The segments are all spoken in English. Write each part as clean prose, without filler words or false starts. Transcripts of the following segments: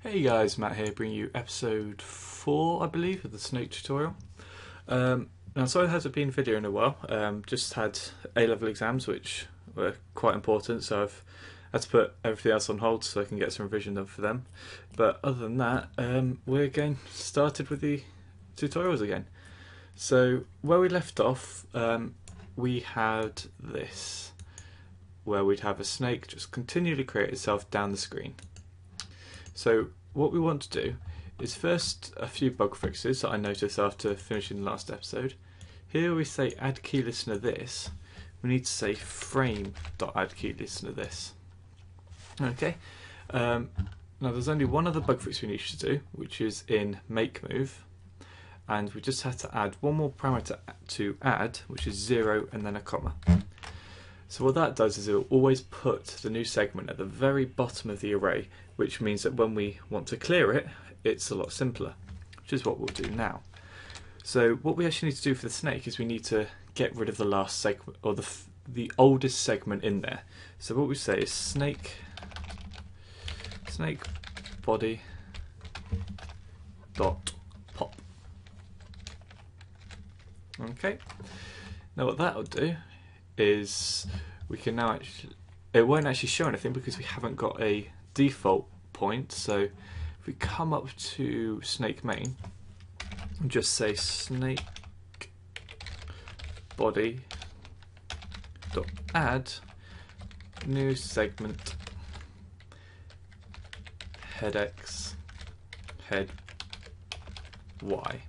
Hey guys, Matt here, bringing you episode 4, I believe, of the Snake tutorial. Now, sorry there hasn't been a video in a while. Just had A-level exams, which were quite important, so I've had to put everything else on hold so I can get some revision done for them. But other than that, we're getting started with the tutorials again. So, where we left off, we had this, where we'd have a snake just continually create itself down the screen. So what we want to do is first a few bug fixes that I noticed after finishing the last episode. Here we say add key listener this, we need to say frame.add key listener this. Okay, now there's only one other bug fix we need to do, which is in make move, and we just have to add one more parameter to add, which is 0 and then a comma. So what that does is it will always put the new segment at the very bottom of the array, which means that when we want to clear it, it's a lot simpler, which is what we'll do now. So what we actually need to do for the snake is we need to get rid of the last segment, or the oldest segment in there. So what we say is snake body dot pop. Okay. Now what that'll do is we can now actually, it won't actually show anything because we haven't got a default point. So if we come up to snake main and just say snake body dot add new segment head x head y.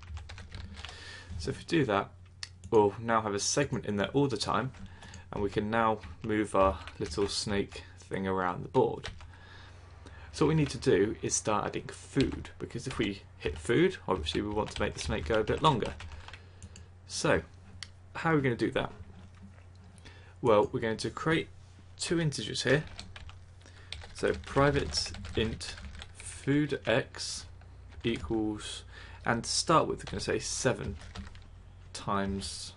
So if we do that, we'll now have a segment in there all the time, and we can now move our little snake thing around the board. So what we need to do is start adding food, because if we hit food, obviously we want to make the snake go a bit longer. So how are we going to do that? Well, we're going to create two integers here. So private int food x equals, and to start with we're going to say 7 times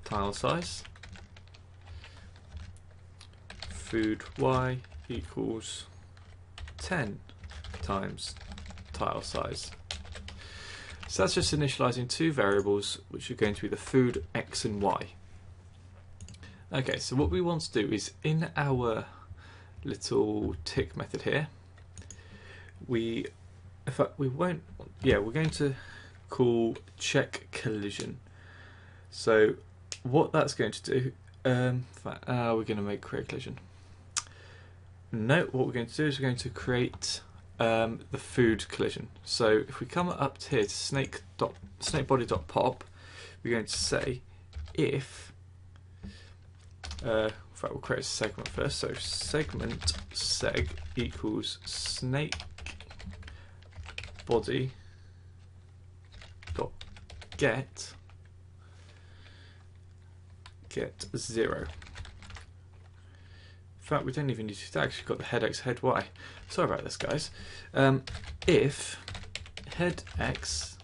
tile size, food y equals 10 times tile size. So that's just initializing two variables which are going to be the food x and y. Okay, so what we want to do is in our little tick method here, we're going to call check collision. So what that's going to do, we're going to make create collision. No, what we're going to do is we're going to create the food collision. So if we come up to here to snakebody.pop, we're going to say if, in fact we'll create a segment first, so segment seg equals snake body dot get 0. In fact, we don't even need to actually got the head x head y. Sorry about this, guys. If head x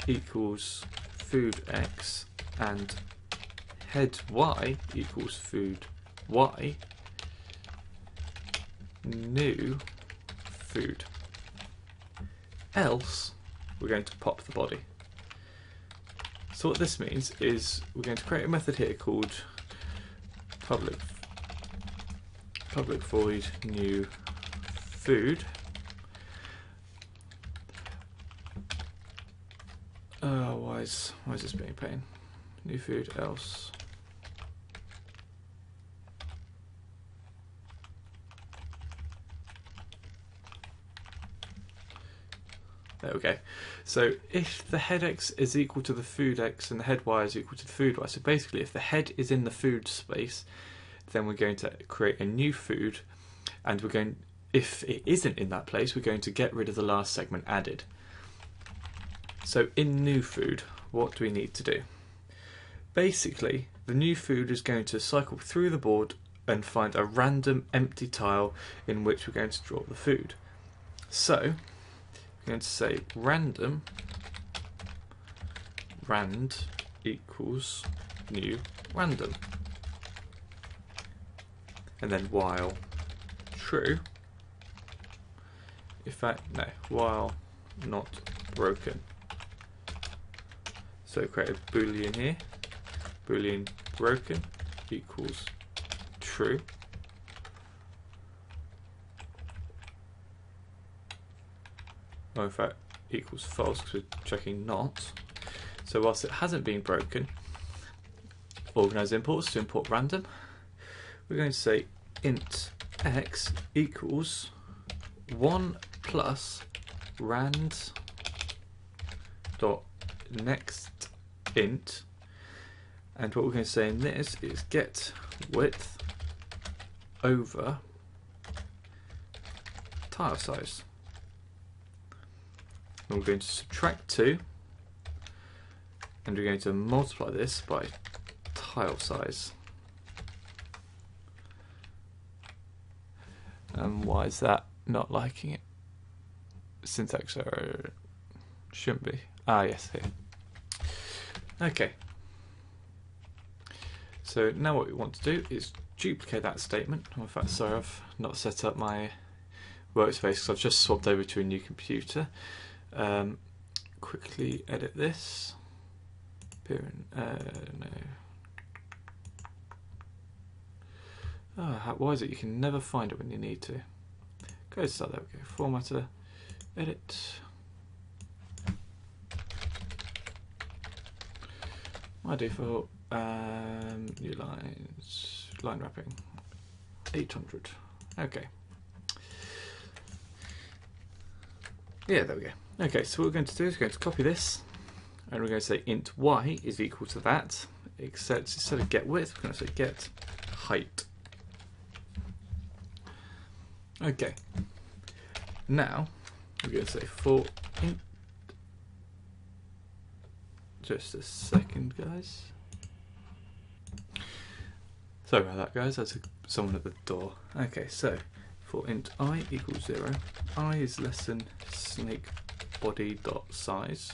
equals food x and head y equals food y, new food. Else we're going to pop the body. So what this means is we're going to create a method here called public void new food. Why is this being a pain? New food else. There we go. So if the head x is equal to the food x and the head y is equal to the food y, so basically if the head is in the food space, then we're going to create a new food, and we're going, if it isn't in that place, we're going to get rid of the last segment added. So in new food, what do we need to do? Basically, the new food is going to cycle through the board and find a random empty tile in which we're going to draw the food. So we're going to say rand equals new random. And then while true, in fact, no, while not broken. So create a boolean here, boolean broken equals true. Or in fact, equals false because we're checking not. So whilst it hasn't been broken, organize imports to import random. We're going to say int x equals 1 plus rand dot next int, and what we're going to say in this is get width over tile size. And we're going to subtract 2, and we're going to multiply this by tile size. And why is that not liking it? Syntax error. Shouldn't be. Ah, yes, here. Okay. So now what we want to do is duplicate that statement. In fact, sorry, I've not set up my workspace because I've just swapped over to a new computer. Quickly edit this. No. Oh, why is it you can never find it when you need to? Go to start, there we go. Formatter, edit. My default, new lines, line wrapping, 800. Okay. Yeah, there we go. Okay, so what we're going to do is we're going to copy this, and we're going to say int y is equal to that, except instead of get width, we're going to say get height. Okay, now we're going to say for int, just a second guys, sorry about that guys, that's someone at the door. Okay, so for int I equals 0, I is less than snake body dot size,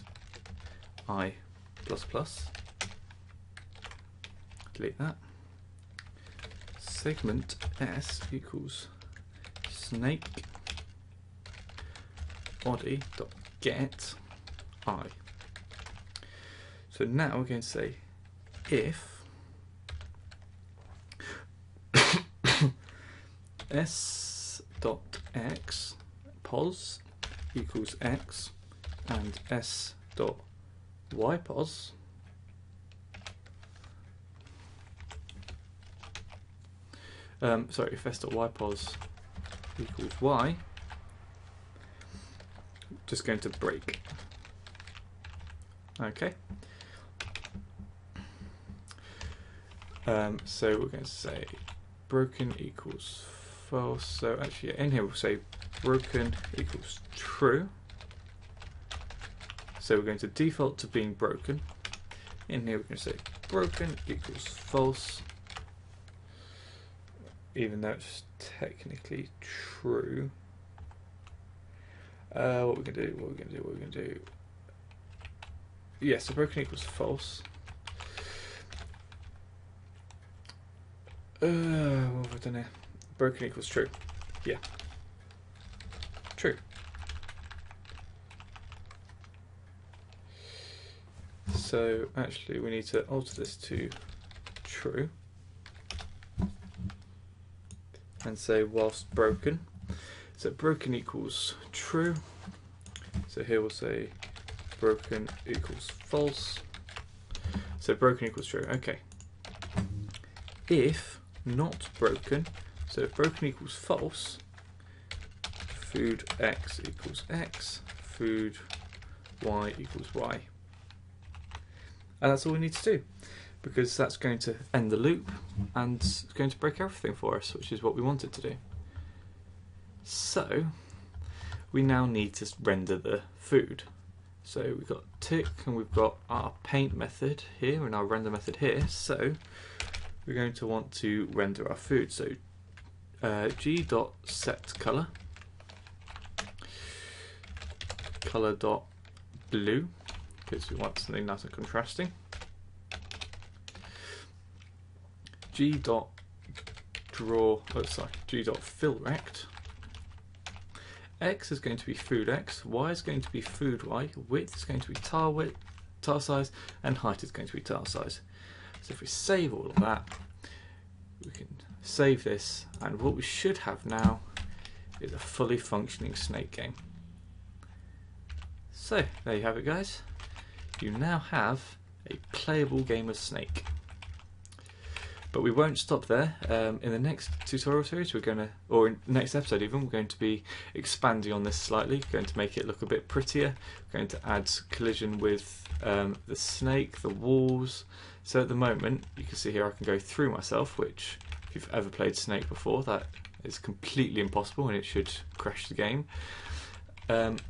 I plus plus, delete that, segment s equals snake body dot get I. So now we're going to say if s dot x pos equals x and s dot y pos sorry, if s dot y pos equals y, just going to break. Okay. So we're going to say broken equals false. So actually in here we'll say broken equals true. So we're going to default to being broken. In here we're going to say broken equals false, even though it's technically true. What we're going to do. Yes, so broken equals false. What have I done here? Broken equals true. Yeah. True. So actually we need to alter this to true and say whilst broken. So broken equals true. So here we'll say broken equals false. So broken equals true. Okay. If not broken, so if broken equals false, food x equals x, food y equals y. And that's all we need to do, because that's going to end the loop and it's going to break everything for us, which is what we wanted to do. So we now need to render the food. So we've got tick and we've got our paint method here and our render method here. So we're going to want to render our food. So g.setColor, color.blue, because we want something nice and contrasting. g.fillRect, X is going to be food X, Y is going to be food Y, width is going to be tile size, and height is going to be tile size. So if we save all of that, we can save this, and what we should have now is a fully functioning Snake game. So there you have it, guys. You now have a playable game of Snake. But we won't stop there. In the next tutorial series, we're going to, or in next episode even, we're going to be expanding on this slightly, going to make it look a bit prettier, we're going to add collision with the snake, the walls. So at the moment, you can see here I can go through myself, which if you've ever played Snake before, that is completely impossible and it should crash the game. And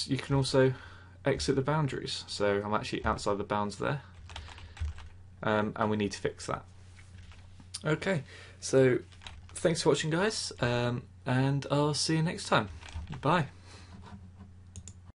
you can also exit the boundaries. So I'm actually outside the bounds there. And we need to fix that. Okay, so thanks for watching, guys, and I'll see you next time. Bye.